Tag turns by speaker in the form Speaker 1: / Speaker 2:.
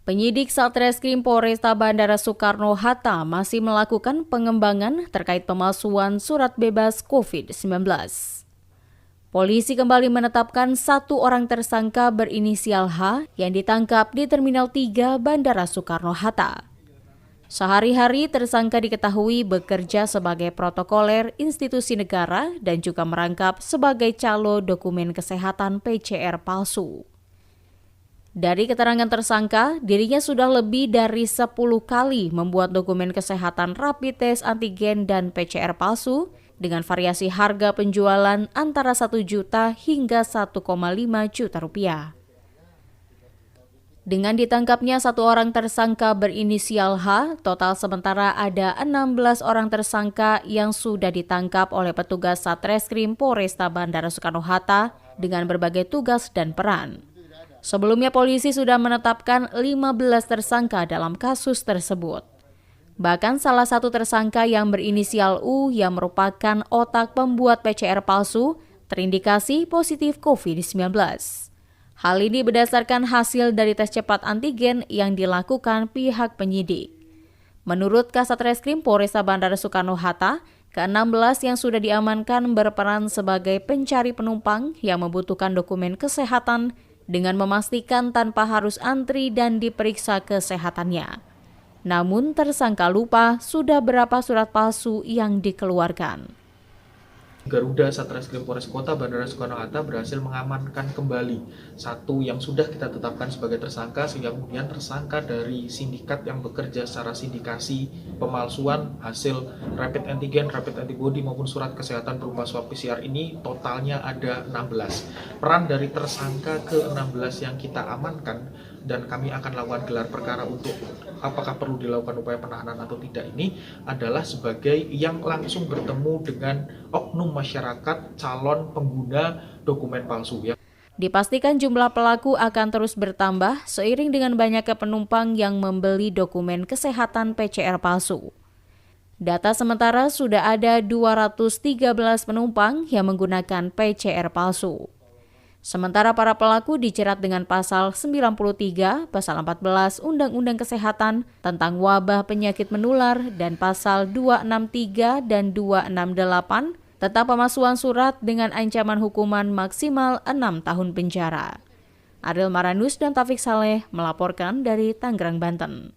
Speaker 1: Penyidik Satreskrim Polresta Bandara Soekarno-Hatta masih melakukan pengembangan terkait pemalsuan surat bebas COVID-19. Polisi kembali menetapkan satu orang tersangka berinisial H yang ditangkap di Terminal 3 Bandara Soekarno-Hatta. Sehari-hari tersangka diketahui bekerja sebagai protokoler institusi negara dan juga merangkap sebagai calo dokumen kesehatan PCR palsu. Dari keterangan tersangka, dirinya sudah lebih dari 10 kali membuat dokumen kesehatan rapid test antigen dan PCR palsu dengan variasi harga penjualan antara 1 juta hingga 1,5 juta rupiah. Dengan ditangkapnya satu orang tersangka berinisial H, total sementara ada 16 orang tersangka yang sudah ditangkap oleh petugas Satreskrim Polresta Bandara Soekarno-Hatta dengan berbagai tugas dan peran. Sebelumnya polisi sudah menetapkan 15 tersangka dalam kasus tersebut. Bahkan salah satu tersangka yang berinisial U yang merupakan otak pembuat PCR palsu terindikasi positif COVID-19. Hal ini berdasarkan hasil dari tes cepat antigen yang dilakukan pihak penyidik. Menurut Kasat Reskrim Polresta Bandara Soekarno-Hatta, ke-16 yang sudah diamankan berperan sebagai pencari penumpang yang membutuhkan dokumen kesehatan dengan memastikan tanpa harus antri dan diperiksa kesehatannya. Namun tersangka lupa sudah berapa surat palsu yang dikeluarkan.
Speaker 2: Garuda Satreskrim Polres Kota Bandara Soekarno-Hatta berhasil mengamankan kembali satu yang sudah kita tetapkan sebagai tersangka, sehingga kemudian tersangka dari sindikat yang bekerja secara sindikasi pemalsuan hasil rapid antigen, rapid antibody maupun surat kesehatan berupa swab PCR ini totalnya ada 16. Peran dari tersangka ke-16 yang kita amankan dan kami akan lakukan gelar perkara untuk apakah perlu dilakukan upaya penahanan atau tidak ini adalah sebagai yang langsung bertemu dengan oknum masyarakat calon pengguna dokumen palsu ya.
Speaker 1: Dipastikan jumlah pelaku akan terus bertambah seiring dengan banyaknya penumpang yang membeli dokumen kesehatan PCR palsu. Data sementara sudah ada 213 penumpang yang menggunakan PCR palsu. Sementara para pelaku dijerat dengan pasal 93, pasal 14 Undang-Undang Kesehatan tentang wabah penyakit menular dan pasal 263 dan 268 tentang pemalsuan surat dengan ancaman hukuman maksimal 6 tahun penjara. Ariel Maranus dan Taufik Saleh melaporkan dari Tangerang, Banten.